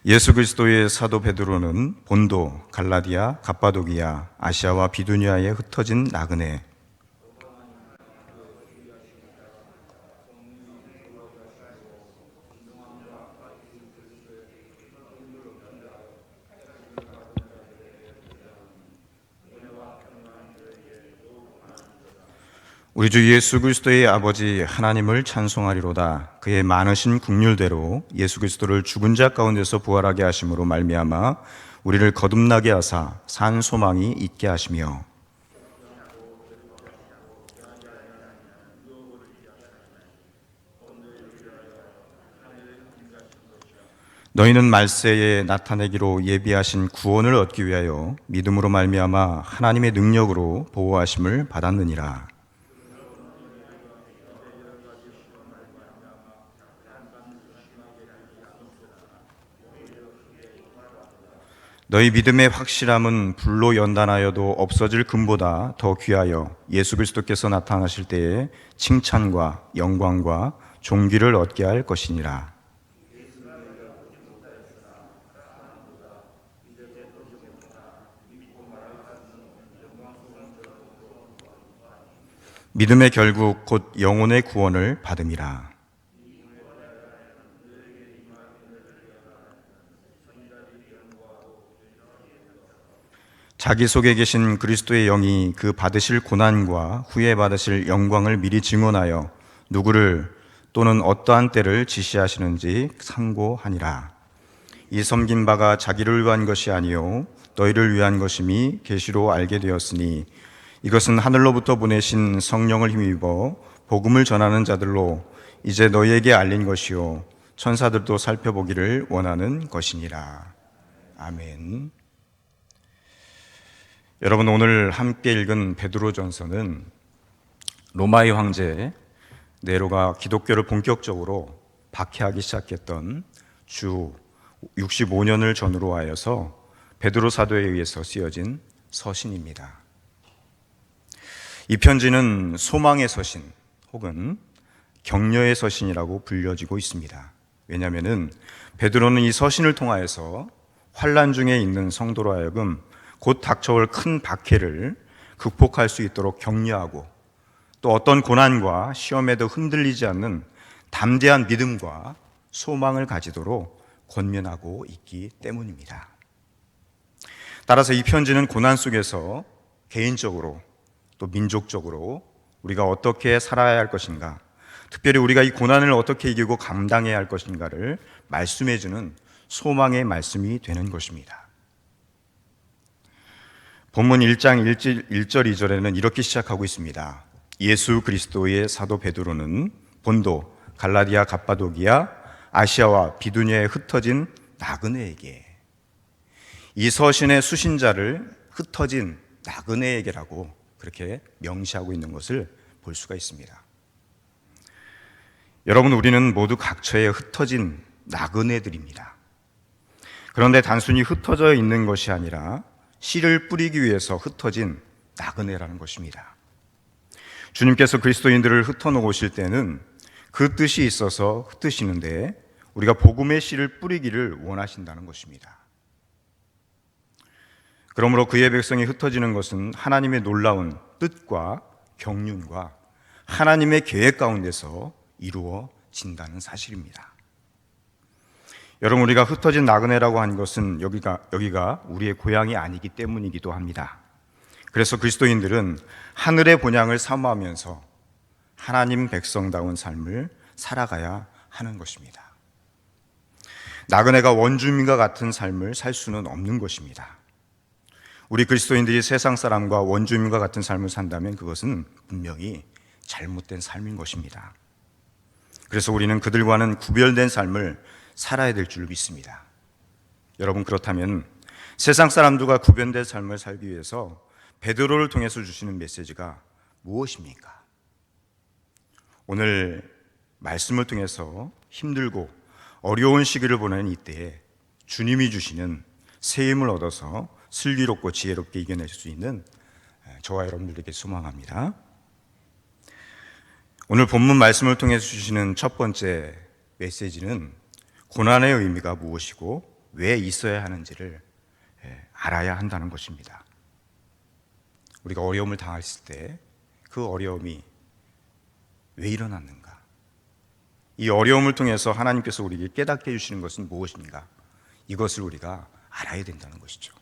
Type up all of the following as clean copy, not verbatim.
예수 그리스도의 사도 베드로는 본도, 갈라디아, 갑바도기아, 아시아와 비두니아에 흩어진 나그네, 우리 주 예수 그리스도의 아버지 하나님을 찬송하리로다. 그의 많으신 긍휼대로 예수 그리스도를 죽은 자 가운데서 부활하게 하심으로 말미암아 우리를 거듭나게 하사 산 소망이 있게 하시며, 너희는 말세에 나타내기로 예비하신 구원을 얻기 위하여 믿음으로 말미암아 하나님의 능력으로 보호하심을 받았느니라. 너희 믿음의 확실함은 불로 연단하여도 없어질 금보다 더 귀하여 예수 그리스도께서 나타나실 때에 칭찬과 영광과 존귀를 얻게 할 것이니라. 믿음의 결국 곧 영혼의 구원을 받음이라. 자기 속에 계신 그리스도의 영이 그 받으실 고난과 후에 받으실 영광을 미리 증언하여 누구를 또는 어떠한 때를 지시하시는지 상고하니라. 이 섬긴 바가 자기를 위한 것이 아니요 너희를 위한 것임이 계시로 알게 되었으니 이것은 하늘로부터 보내신 성령을 힘입어 복음을 전하는 자들로 이제 너희에게 알린 것이요 천사들도 살펴보기를 원하는 것이니라. 아멘. 여러분, 오늘 함께 읽은 베드로전서는 로마의 황제 네로가 기독교를 본격적으로 박해하기 시작했던 주 65년을 전후로 하여서 베드로 사도에 의해서 쓰여진 서신입니다. 이 편지는 소망의 서신 혹은 격려의 서신이라고 불려지고 있습니다. 왜냐하면 베드로는 이 서신을 통하여서 환난 중에 있는 성도로 하여금 곧 닥쳐올 큰 박해를 극복할 수 있도록 격려하고 또 어떤 고난과 시험에도 흔들리지 않는 담대한 믿음과 소망을 가지도록 권면하고 있기 때문입니다. 따라서 이 편지는 고난 속에서 개인적으로 또 민족적으로 우리가 어떻게 살아야 할 것인가, 특별히 우리가 이 고난을 어떻게 이기고 감당해야 할 것인가를 말씀해주는 소망의 말씀이 되는 것입니다. 본문 1장 1절 2절에는 이렇게 시작하고 있습니다. 예수 그리스도의 사도 베드로는 본도, 갈라디아, 갑바도기아, 아시아와 비두니아에 흩어진 나그네에게, 이 서신의 수신자를 흩어진 나그네에게라고 그렇게 명시하고 있는 것을 볼 수가 있습니다. 여러분, 우리는 모두 각처에 흩어진 나그네들입니다. 그런데 단순히 흩어져 있는 것이 아니라 씨를 뿌리기 위해서 흩어진 나그네라는 것입니다. 주님께서 그리스도인들을 흩어놓으실 때는 그 뜻이 있어서 흩으시는데 우리가 복음의 씨를 뿌리기를 원하신다는 것입니다. 그러므로 그의 백성이 흩어지는 것은 하나님의 놀라운 뜻과 경륜과 하나님의 계획 가운데서 이루어진다는 사실입니다. 여러분, 우리가 흩어진 나그네라고 하는 것은 여기가 우리의 고향이 아니기 때문이기도 합니다. 그래서 그리스도인들은 하늘의 본향을 사모하면서 하나님 백성다운 삶을 살아가야 하는 것입니다. 나그네가 원주민과 같은 삶을 살 수는 없는 것입니다. 우리 그리스도인들이 세상 사람과 원주민과 같은 삶을 산다면 그것은 분명히 잘못된 삶인 것입니다. 그래서 우리는 그들과는 구별된 삶을 살아야 될 줄 믿습니다. 여러분, 그렇다면 세상 사람들과 구별된 삶을 살기 위해서 베드로를 통해서 주시는 메시지가 무엇입니까? 오늘 말씀을 통해서 힘들고 어려운 시기를 보내는 이때에 주님이 주시는 새 힘을 얻어서 슬기롭고 지혜롭게 이겨낼 수 있는 저와 여러분들에게 소망합니다. 오늘 본문 말씀을 통해서 주시는 첫 번째 메시지는 고난의 의미가 무엇이고 왜 있어야 하는지를 알아야 한다는 것입니다. 우리가 어려움을 당했을 때 그 어려움이 왜 일어났는가? 이 어려움을 통해서 하나님께서 우리에게 깨닫게 해주시는 것은 무엇인가? 이것을 우리가 알아야 된다는 것이죠.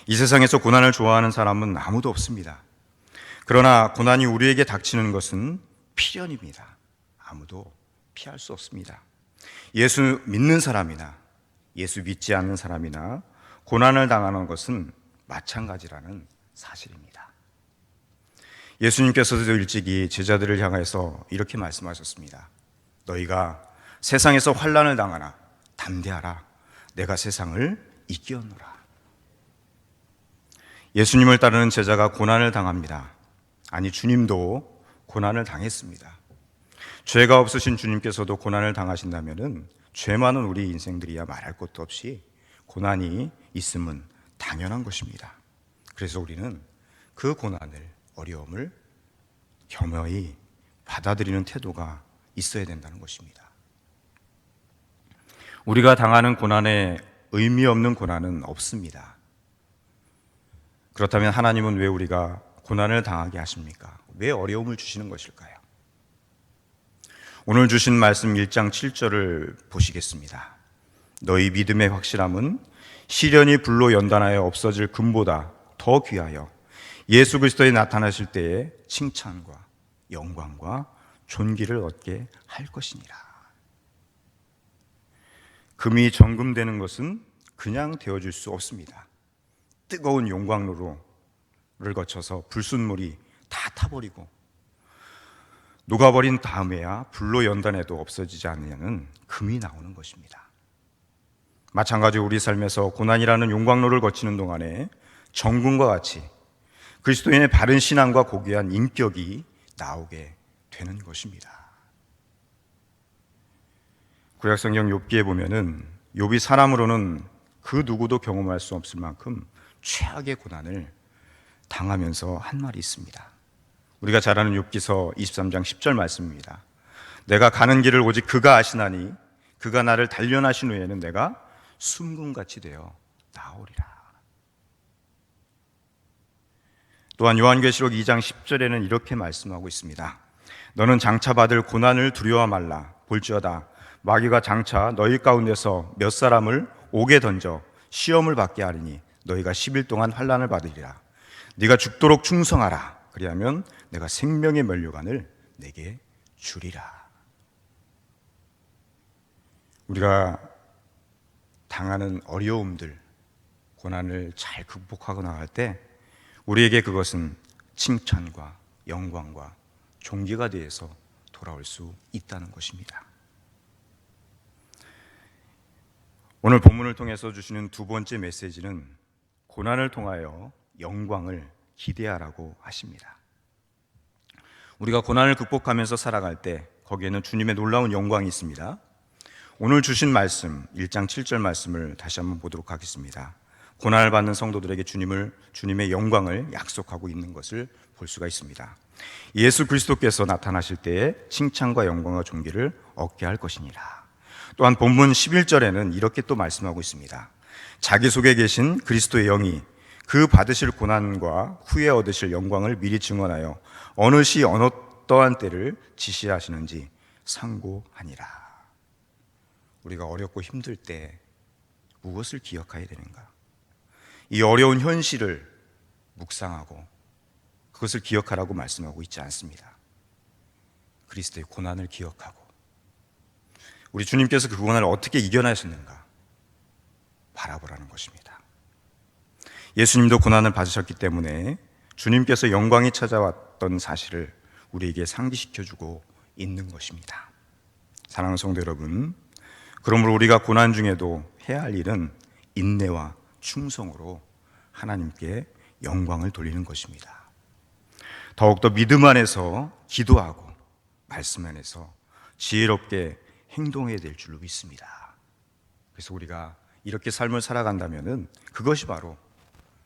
이 세상에서 고난을 좋아하는 사람은 아무도 없습니다. 그러나 고난이 우리에게 닥치는 것은 필연입니다. 아무도 피할 수 없습니다. 예수 믿는 사람이나 예수 믿지 않는 사람이나 고난을 당하는 것은 마찬가지라는 사실입니다. 예수님께서도 일찍이 제자들을 향해서 이렇게 말씀하셨습니다. 너희가 세상에서 환난을 당하나 담대하라. 내가 세상을 이기었노라. 예수님을 따르는 제자가 고난을 당합니다. 아니, 주님도 고난을 당했습니다. 죄가 없으신 주님께서도 고난을 당하신다면 죄 많은 우리 인생들이야 말할 것도 없이 고난이 있음은 당연한 것입니다. 그래서 우리는 그 고난을, 어려움을 겸허히 받아들이는 태도가 있어야 된다는 것입니다. 우리가 당하는 고난에 의미 없는 고난은 없습니다. 그렇다면 하나님은 왜 우리가 고난을 당하게 하십니까? 왜 어려움을 주시는 것일까요? 오늘 주신 말씀 1장 7절을 보시겠습니다. 너희 믿음의 확실함은 시련이 불로 연단하여 없어질 금보다 더 귀하여 예수 그리스도에 나타나실 때에 칭찬과 영광과 존귀를 얻게 할 것이니라. 금이 정금되는 것은 그냥 되어줄 수 없습니다. 뜨거운 용광로를 거쳐서 불순물이 다 타버리고 녹아버린 다음에야 불로 연단해도 없어지지 않느냐는 금이 나오는 것입니다. 마찬가지로 우리 삶에서 고난이라는 용광로를 거치는 동안에 정금과 같이 그리스도인의 바른 신앙과 고귀한 인격이 나오게 되는 것입니다. 구약성경 욥기에 보면은 욥이 사람으로는 그 누구도 경험할 수 없을 만큼 최악의 고난을 당하면서 한 말이 있습니다. 우리가 잘 아는 욥기서 23장 10절 말씀입니다. 내가 가는 길을 오직 그가 아시나니 그가 나를 단련하신 후에는 내가 숨금같이 되어 나오리라. 또한 요한계시록 2장 10절에는 이렇게 말씀하고 있습니다. 너는 장차 받을 고난을 두려워 말라. 볼지어다 마귀가 장차 너희 가운데서 몇 사람을 옥에 던져 시험을 받게 하리니 너희가 10일 동안 환난을 받으리라. 네가 죽도록 충성하라. 그리하면 내가 생명의 면류관을 내게 주리라. 우리가 당하는 어려움들, 고난을 잘 극복하고 나갈 때 우리에게 그것은 칭찬과 영광과 존귀가 되어서 돌아올 수 있다는 것입니다. 오늘 본문을 통해서 주시는 두 번째 메시지는 고난을 통하여 영광을 기대하라고 하십니다. 우리가 고난을 극복하면서 살아갈 때 거기에는 주님의 놀라운 영광이 있습니다. 오늘 주신 말씀 1장 7절 말씀을 다시 한번 보도록 하겠습니다. 고난을 받는 성도들에게 주님의 영광을 약속하고 있는 것을 볼 수가 있습니다. 예수 그리스도께서 나타나실 때에 칭찬과 영광과 존귀를 얻게 할 것이니라. 또한 본문 11절에는 이렇게 또 말씀하고 있습니다. 자기 속에 계신 그리스도의 영이 그 받으실 고난과 후에 얻으실 영광을 미리 증언하여 어느 시 어떠한 때를 지시하시는지 상고하니라. 우리가 어렵고 힘들 때 무엇을 기억해야 되는가? 이 어려운 현실을 묵상하고 그것을 기억하라고 말씀하고 있지 않습니다. 그리스도의 고난을 기억하고 우리 주님께서 그 고난을 어떻게 이겨내셨는가 바라보라는 것입니다. 예수님도 고난을 받으셨기 때문에 주님께서 영광이 찾아왔던 사실을 우리에게 상기시켜주고 있는 것입니다. 사랑하는 성도 여러분, 그러므로 우리가 고난 중에도 해야 할 일은 인내와 충성으로 하나님께 영광을 돌리는 것입니다. 더욱더 믿음 안에서 기도하고 말씀 안에서 지혜롭게 행동해야 될 줄로 믿습니다. 그래서 우리가 이렇게 삶을 살아간다면 그것이 바로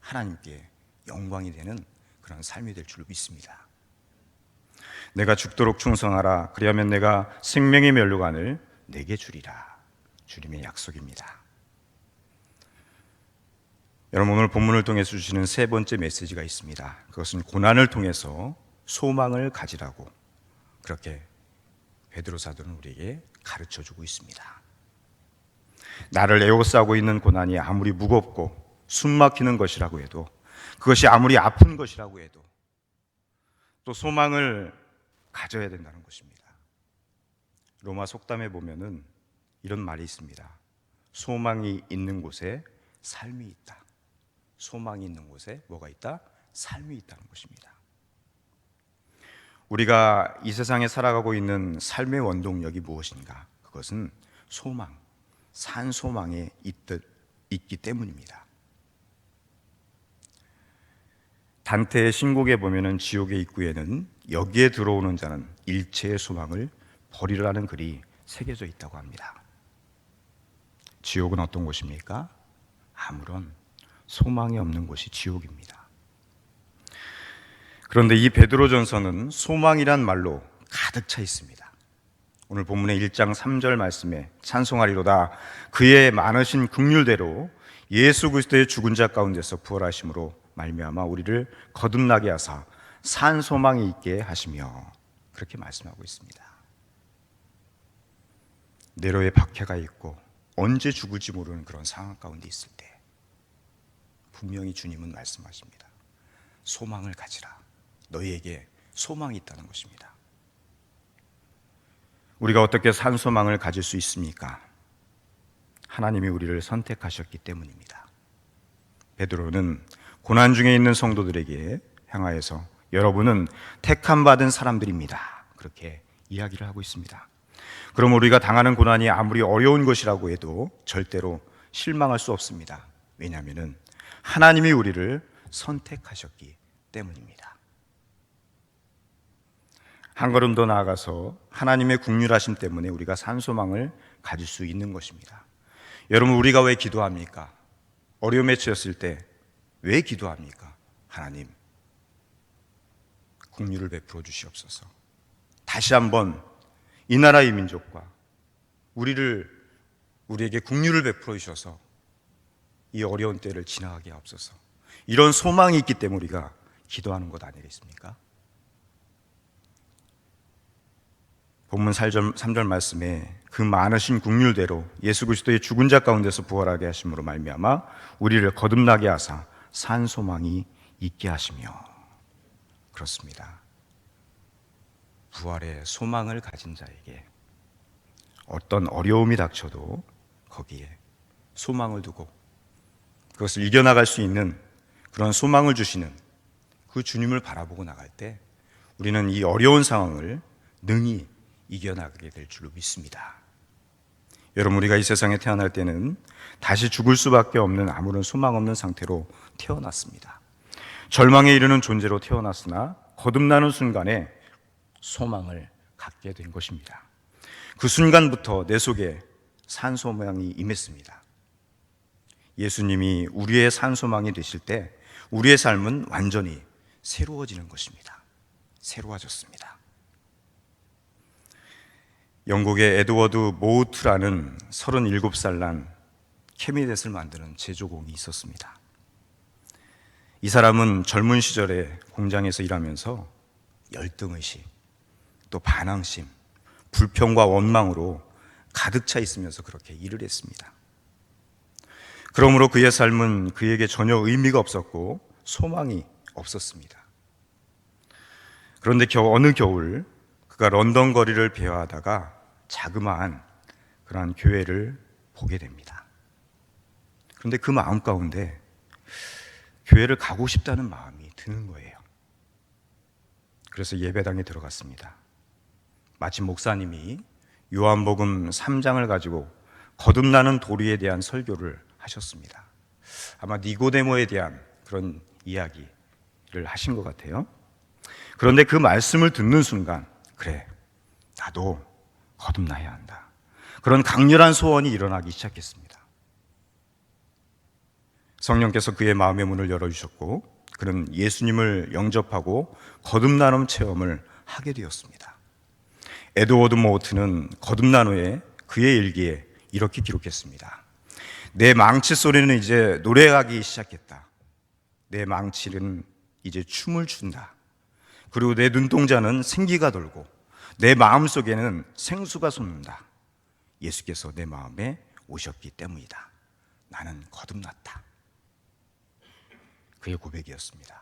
하나님께 영광이 되는 그런 삶이 될 줄로 믿습니다. 내가 죽도록 충성하라. 그리하면 내가 생명의 면류관을 내게 주리라. 주님의 약속입니다. 여러분, 오늘 본문을 통해서 주시는 세 번째 메시지가 있습니다. 그것은 고난을 통해서 소망을 가지라고 그렇게 베드로 사도는 우리에게 가르쳐주고 있습니다. 나를 에워싸고 있는 고난이 아무리 무겁고 숨막히는 것이라고 해도, 그것이 아무리 아픈 것이라고 해도 또 소망을 가져야 된다는 것입니다. 로마 속담에 보면은 이런 말이 있습니다. 소망이 있는 곳에 삶이 있다. 소망이 있는 곳에 뭐가 있다? 삶이 있다는 것입니다. 우리가 이 세상에 살아가고 있는 삶의 원동력이 무엇인가? 그것은 소망, 산 소망에 있기 때문입니다. 단테의 신곡에 보면은 지옥의 입구에는 여기에 들어오는 자는 일체의 소망을 버리라는 글이 새겨져 있다고 합니다. 지옥은 어떤 곳입니까? 아무런 소망이 없는 곳이 지옥입니다. 그런데 이 베드로전서는 소망이란 말로 가득 차 있습니다. 오늘 본문의 1장 3절 말씀에 찬송하리로다 그의 많으신 긍휼대로 예수 그리스도의 죽은 자 가운데서 부활하심으로 말미암아 우리를 거듭나게 하사 산 소망이 있게 하시며, 그렇게 말씀하고 있습니다. 네로의 박해가 있고 언제 죽을지 모르는 그런 상황 가운데 있을 때 분명히 주님은 말씀하십니다. 소망을 가지라. 너희에게 소망이 있다는 것입니다. 우리가 어떻게 산 소망을 가질 수 있습니까? 하나님이 우리를 선택하셨기 때문입니다. 베드로는 고난 중에 있는 성도들에게 향하여서 여러분은 택함 받은 사람들입니다. 그렇게 이야기를 하고 있습니다. 그럼 우리가 당하는 고난이 아무리 어려운 것이라고 해도 절대로 실망할 수 없습니다. 왜냐하면 하나님이 우리를 선택하셨기 때문입니다. 한 걸음 더 나아가서 하나님의 긍휼하심 때문에 우리가 산 소망을 가질 수 있는 것입니다. 여러분, 우리가 왜 기도합니까? 어려움에 처했을 때 왜 기도합니까? 하나님, 긍휼을 베풀어 주시옵소서. 다시 한번 이 나라의 민족과 우리에게 긍휼을 베풀어 주셔서 이 어려운 때를 지나가게 하옵소서. 이런 소망이 있기 때문에 우리가 기도하는 것 아니겠습니까? 본문 3절 말씀에 그 많으신 긍휼대로 예수 그리스도의 죽은 자 가운데서 부활하게 하심으로 말미암아 우리를 거듭나게 하사 산 소망이 있게 하시며, 그렇습니다. 부활의 소망을 가진 자에게 어떤 어려움이 닥쳐도 거기에 소망을 두고 그것을 이겨나갈 수 있는 그런 소망을 주시는 그 주님을 바라보고 나갈 때 우리는 이 어려운 상황을 능히 이겨나가게 될 줄로 믿습니다. 여러분, 우리가 이 세상에 태어날 때는 다시 죽을 수밖에 없는 아무런 소망 없는 상태로 태어났습니다. 절망에 이르는 존재로 태어났으나 거듭나는 순간에 소망을 갖게 된 것입니다. 그 순간부터 내 속에 산 소망이 임했습니다. 예수님이 우리의 산 소망이 되실 때 우리의 삶은 완전히 새로워지는 것입니다. 새로워졌습니다. 영국의 에드워드 모우트라는 37살 난 캐비넷을 만드는 제조공이 있었습니다. 이 사람은 젊은 시절에 공장에서 일하면서 열등의식, 또 반항심, 불평과 원망으로 가득 차 있으면서 그렇게 일을 했습니다. 그러므로 그의 삶은 그에게 전혀 의미가 없었고 소망이 없었습니다. 그런데 어느 겨울 그가 런던 거리를 배회하다가 자그마한 그러한 교회를 보게 됩니다. 그런데 그 마음 가운데 교회를 가고 싶다는 마음이 드는 거예요. 그래서 예배당에 들어갔습니다. 마침 목사님이 요한복음 3장을 가지고 거듭나는 도리에 대한 설교를 하셨습니다. 아마 니고데모에 대한 그런 이야기를 하신 것 같아요. 그런데 그 말씀을 듣는 순간, 그래, 나도 거듭나야 한다, 그런 강렬한 소원이 일어나기 시작했습니다. 성령께서 그의 마음의 문을 열어주셨고 그는 예수님을 영접하고 거듭나는 체험을 하게 되었습니다. 에드워드 모우트는 거듭난 후에 그의 일기에 이렇게 기록했습니다. 내 망치 소리는 이제 노래하기 시작했다. 내 망치는 이제 춤을 춘다. 그리고 내 눈동자는 생기가 돌고 내 마음속에는 생수가 솟는다. 예수께서 내 마음에 오셨기 때문이다. 나는 거듭났다. 그의 고백이었습니다.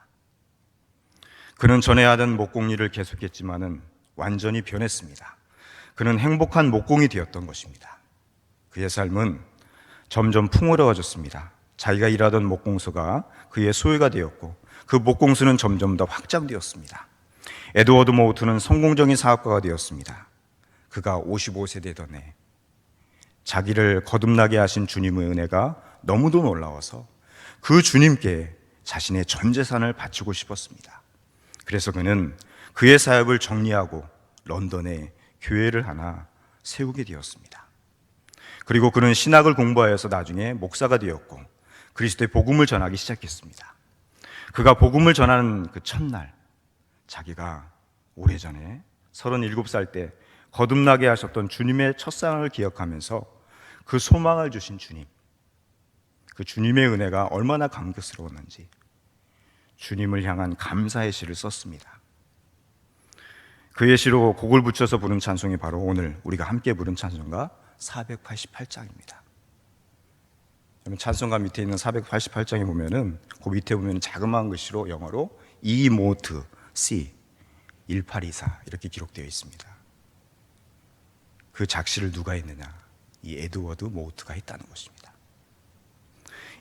그는 전에 하던 목공일을 계속했지만은 완전히 변했습니다. 그는 행복한 목공이 되었던 것입니다. 그의 삶은 점점 풍요로워졌습니다. 자기가 일하던 목공소가 그의 소유가 되었고 그 목공소는 점점 더 확장되었습니다. 에드워드 모우트는 성공적인 사업가가 되었습니다. 그가 55세 되던 해 자기를 거듭나게 하신 주님의 은혜가 너무도 놀라워서 그 주님께 자신의 전 재산을 바치고 싶었습니다. 그래서 그는 그의 사업을 정리하고 런던에 교회를 하나 세우게 되었습니다. 그리고 그는 신학을 공부하여서 나중에 목사가 되었고 그리스도의 복음을 전하기 시작했습니다. 그가 복음을 전하는 그 첫날, 자기가 오래전에 37살 때 거듭나게 하셨던 주님의 첫사랑을 기억하면서 그 소망을 주신 주님, 그 주님의 은혜가 얼마나 감격스러웠는지 주님을 향한 감사의 시를 썼습니다. 그의 시로 곡을 붙여서 부른 찬송이 바로 오늘 우리가 함께 부른 찬송가 488장입니다. 찬송가 밑에 있는 488장에 보면은 그 밑에 보면 자그마한 글씨로 영어로 E 모트 C 1824 이렇게 기록되어 있습니다. 그 작시를 누가 했느냐? 이 에드워드 모우트가 했다는 것입니다.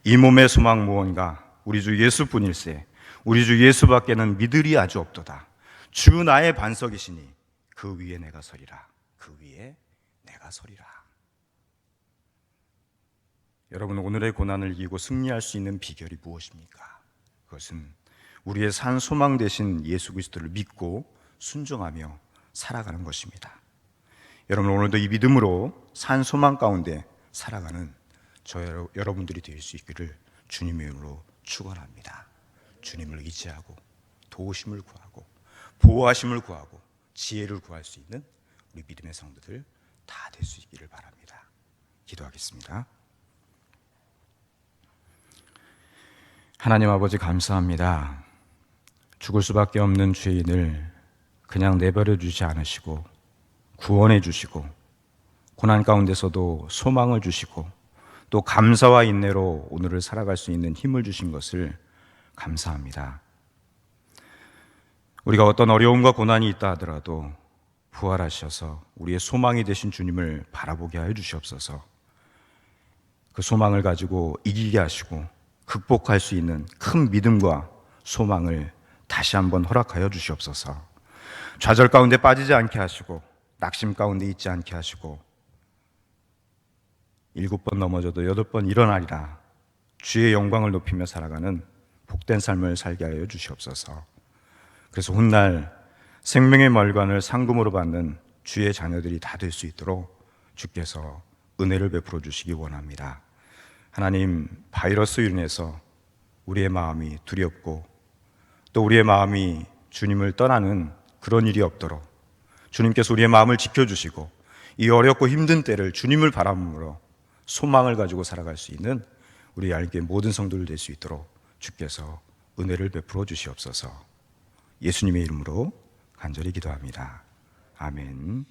이 몸의 소망 무언가 우리 주 예수뿐일세. 우리 주 예수밖에는 믿으리 아주 없도다. 주 나의 반석이시니 그 위에 내가 서리라. 그 위에 내가 서리라. 여러분, 오늘의 고난을 이기고 승리할 수 있는 비결이 무엇입니까? 그것은 우리의 산 소망 되신 예수 그리스도를 믿고 순종하며 살아가는 것입니다. 여러분, 오늘도 이 믿음으로 산 소망 가운데 살아가는 여러분들이 될 수 있기를 주님의 이름으로 축원합니다. 주님을 의지하고 도우심을 구하고 보호하심을 구하고 지혜를 구할 수 있는 우리 믿음의 성도들 다 될 수 있기를 바랍니다. 기도하겠습니다. 하나님 아버지, 감사합니다. 죽을 수밖에 없는 죄인을 그냥 내버려 주지 않으시고 구원해 주시고 고난 가운데서도 소망을 주시고 또 감사와 인내로 오늘을 살아갈 수 있는 힘을 주신 것을 감사합니다. 우리가 어떤 어려움과 고난이 있다 하더라도 부활하셔서 우리의 소망이 되신 주님을 바라보게 하여 주시옵소서. 그 소망을 가지고 이기게 하시고 극복할 수 있는 큰 믿음과 소망을 다시 한번 허락하여 주시옵소서. 좌절 가운데 빠지지 않게 하시고 낙심 가운데 있지 않게 하시고 7번 넘어져도 8번 일어나리라 주의 영광을 높이며 살아가는 복된 삶을 살게 하여 주시옵소서. 그래서 훗날 생명의 멀관을 상금으로 받는 주의 자녀들이 다 될 수 있도록 주께서 은혜를 베풀어 주시기 원합니다. 하나님, 바이러스로 인해서 우리의 마음이 두렵고 또 우리의 마음이 주님을 떠나는 그런 일이 없도록 주님께서 우리의 마음을 지켜주시고 이 어렵고 힘든 때를 주님을 바라보므로 소망을 가지고 살아갈 수 있는 우리 알게 모든 성도들 될 수 있도록 주께서 은혜를 베풀어 주시옵소서. 예수님의 이름으로 간절히 기도합니다. 아멘.